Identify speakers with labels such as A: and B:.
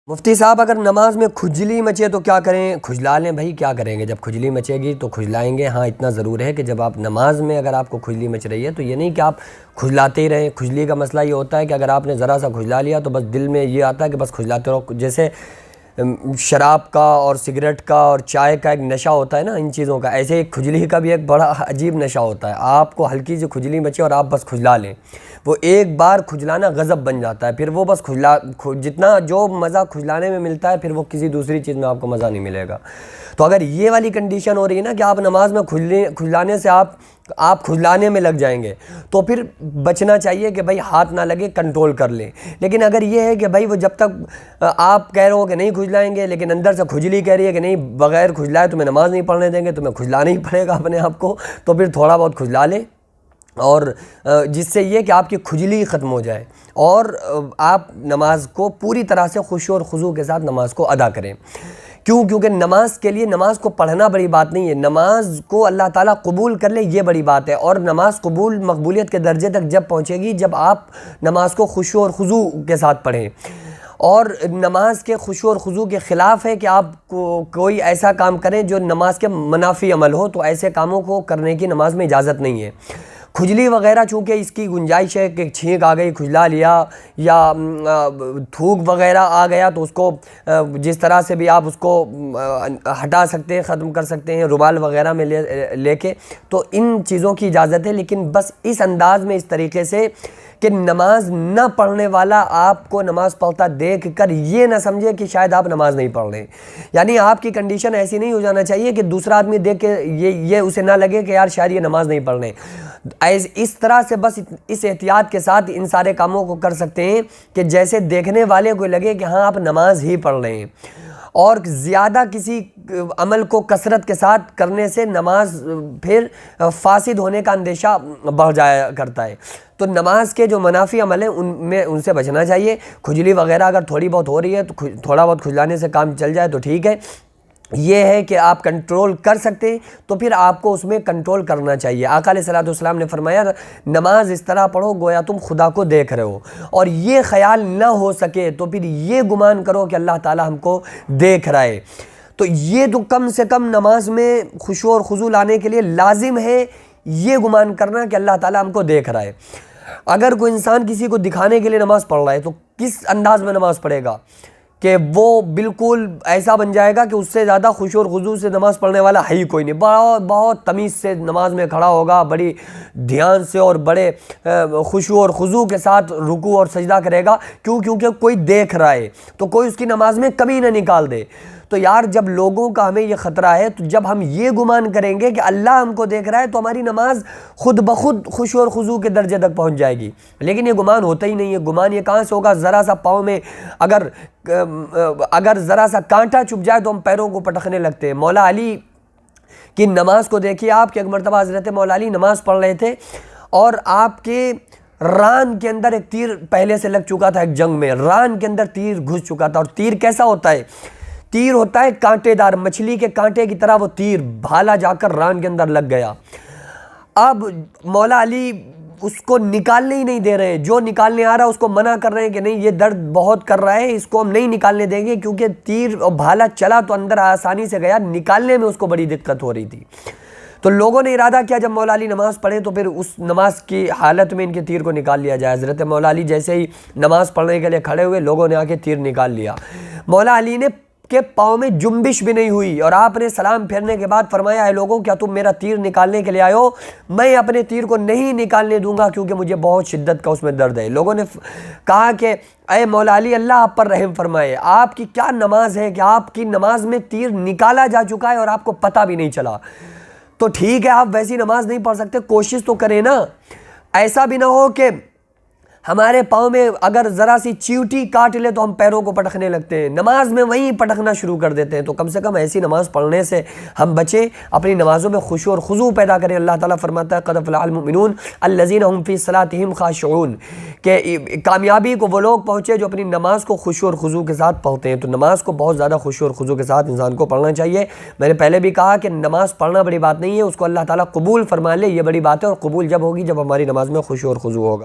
A: मुफ्ती साहब, अगर नमाज में खुजली मचे तो क्या करें? खुजला लें भाई, क्या करेंगे? जब खुजली मचेगी तो खुजलाएंगे। हाँ, इतना ज़रूर है कि जब आप नमाज में अगर आपको खुजली मच रही है तो ये नहीं कि आप खुजलाते ही रहें। खुजली का मसला ये होता है कि अगर आपने ज़रा सा खुजला लिया तो बस दिल में ये आता है कि बस खुजलाते रहो। जैसे शराब का और सिगरेट का और चाय का एक नशा होता है ना, इन चीज़ों का, ऐसे ही खुजली का भी एक बड़ा अजीब नशा होता है। आपको हल्की सी खुजली मचे और आप बस खुजला लें, वो एक बार खुजलाना गज़ब बन जाता है। फिर वो बस जितना जो मज़ा खुजलाने में मिलता है फिर वो किसी दूसरी चीज़ में आपको मज़ा नहीं मिलेगा। तो अगर ये वाली कंडीशन हो रही है ना कि आप नमाज में खुजलाने से आप खुजलाने में लग जाएंगे, तो फिर बचना चाहिए कि भाई हाथ ना लगे, कंट्रोल कर लें। लेकिन अगर ये है कि भाई वो जब तक आप कह रहे हो कि नहीं खुजलाएंगे, लेकिन अंदर से खुजली कह रही है कि नहीं, बग़ैर खुजलाए तुम्हें नमाज नहीं पढ़ने देंगे, तुम्हें खुजलाना ही पड़ेगा अपने आप को, तो फिर थोड़ा बहुत खुजला लें, और जिससे ये कि आपकी खुजली ख़त्म हो जाए और आप नमाज को पूरी तरह से खुशू और खुजू के साथ नमाज को अदा करें। क्योंकि नमाज के लिए, नमाज को पढ़ना बड़ी बात नहीं है, नमाज को अल्लाह ताला कबूल कर ले ये बड़ी बात है। और नमाज मकबूलियत के दर्जे तक जब पहुँचेगी जब आप नमाज को खुशू और खुजू के साथ पढ़ें। और नमाज के खुशू और खुजू के ख़िलाफ़ है कि आप कोई ऐसा काम करें जो नमाज के मुनाफी अमल हो, तो ऐसे कामों को करने की नमाज में इजाज़त नहीं है। खुजली वगैरह चूँकि इसकी गुंजाइश है कि छींक आ गई, खुजला लिया, या थूक वगैरह आ गया, तो उसको जिस तरह से भी आप उसको हटा सकते हैं, ख़त्म कर सकते हैं रुमाल वगैरह में लेके, तो इन चीज़ों की इजाज़त है। लेकिन बस इस अंदाज़ में, इस तरीके से कि नमाज न पढ़ने वाला आपको नमाज पढ़ता देख कर ये ना समझे कि शायद आप नमाज नहीं पढ़ रहे। यानी आपकी कंडीशन ऐसी नहीं हो जाना चाहिए कि दूसरा आदमी देख के ये उसे ना लगे कि यार शायद ये नमाज नहीं पढ़ रहे। इस तरह से बस इस एहतियात के साथ इन सारे कामों को कर सकते हैं कि जैसे देखने वाले को लगे कि हाँ आप नमाज ही पढ़ रहे हैं। और ज़्यादा किसी अमल को कसरत के साथ करने से नमाज फिर फासिद होने का अंदेशा बढ़ जाया करता है। तो नमाज के जो मुनाफी अमल हैं उनसे बचना चाहिए। खुजली वगैरह अगर थोड़ी बहुत हो रही है तो थोड़ा बहुत खुजलाने से काम चल जाए तो ठीक है। ये है कि आप कंट्रोल कर सकते हैं तो फिर आपको उसमें कंट्रोल करना चाहिए। आका अलैहिस्सलाम ने फरमाया, नमाज इस तरह पढ़ो गोया तुम खुदा को देख रहे हो, और ये ख्याल ना हो सके तो फिर ये गुमान करो कि अल्लाह ताला हमको देख रहा है। तो ये तो कम से कम नमाज में खुशू और खुजू लाने के लिए लाजिम है ये गुमान करना कि अल्लाह ताला हमको देख रहा है। अगर कोई इंसान किसी को दिखाने के लिए नमाज़ पढ़ रहा है तो किस अंदाज में नमाज़ पढ़ेगा कि वो बिल्कुल ऐसा बन जाएगा कि उससे ज़्यादा खुशू और खुजू से नमाज़ पढ़ने वाला है ही कोई नहीं। बहुत तमीज़ से नमाज में खड़ा होगा, बड़ी ध्यान से और बड़े खुशू और खुजू के साथ रुकू और सजदा करेगा। क्योंकि कोई देख रहा है, तो कोई उसकी नमाज में कमी ना निकाल दे। तो यार जब लोगों का हमें ये ख़तरा है, तो जब हम ये गुमान करेंगे कि अल्लाह हमको देख रहा है तो हमारी नमाज खुद ब खुद खुशू और खुजू के दर्जे तक पहुँच जाएगी। लेकिन ये गुमान होता ही नहीं है। गुमान ये कहाँ से होगा? ज़रा सा पाँव में अगर ज़रा सा कांटा चुभ जाए तो हम पैरों को पटकने लगते हैं। मौला अली की नमाज को देखिए आप, कि एक मरतबा हज़रत मौला अली नमाज़ पढ़ रहे थे और आपके रान के अंदर एक तीर पहले से लग चुका था। एक जंग में रान के अंदर तीर घुस चुका था। और तीर कैसा होता है? तीर होता है कांटेदार, मछली के कांटे की तरह वो तीर भाला जाकर रान के अंदर लग गया। अब मौला अली उसको निकालने ही नहीं दे रहे हैं। जो निकालने आ रहा है उसको मना कर रहे हैं कि नहीं, ये दर्द बहुत कर रहा है, इसको हम नहीं निकालने देंगे, क्योंकि तीर और भाला चला तो अंदर आसानी से गया, निकालने में उसको बड़ी दिक्कत हो रही थी। तो लोगों ने इरादा किया जब मौला अली नमाज़ पढ़े तो फिर उस नमाज की हालत में इनके तीर को निकाल लिया जाए। हज़रत मौला अली जैसे ही नमाज़ पढ़ने के लिए खड़े हुए, लोगों ने आके तीर निकाल लिया। मौला अली ने के पाँव में जुम्बिश भी नहीं हुई और आपने सलाम फेरने के बाद फरमाया, है लोगों क्या तुम मेरा तीर निकालने के लिए आए हो? मैं अपने तीर को नहीं निकालने दूंगा क्योंकि मुझे बहुत शिद्दत का उसमें दर्द है। लोगों ने कहा कि अय मौला अली, अल्लाह आप पर रहम फरमाए, आपकी क्या नमाज है कि आपकी नमाज में तीर निकाला जा चुका है और आपको पता भी नहीं चला। तो ठीक है, आप वैसी नमाज नहीं पढ़ सकते, कोशिश तो करें ना। ऐसा भी ना हो कि हमारे पाँव में अगर ज़रा सी चींटी काट ले तो हम पैरों को पटकने लगते हैं, नमाज में वहीं पटकना शुरू कर देते हैं। तो कम से कम ऐसी नमाज़ पढ़ने से हम बचें, अपनी नमाज़ों में खुशू और खुजू पैदा करें। अल्लाह ताला फरमाता है, क़द अफ़लहल मुमिनून अल्लज़ीना हुम फ़ी सलातिहिम ख़ाशिऊन, कि कामयाबी को वो लोग पहुँचे जो अपनी नमाज को खुशू और खुजू के साथ पढ़ते हैं। तो नमाज को बहुत ज़्यादा खुशू और खुजू के साथ इंसान को पढ़ना चाहिए। मैंने पहले भी कहा कि नमाज़ पढ़ना बड़ी बात नहीं है, उसको अल्लाह ताला कबूल फरमा ले ये बड़ी बात है। और कबूल जब होगी जब हमारी नमाज में खुशू और खुजू होगा।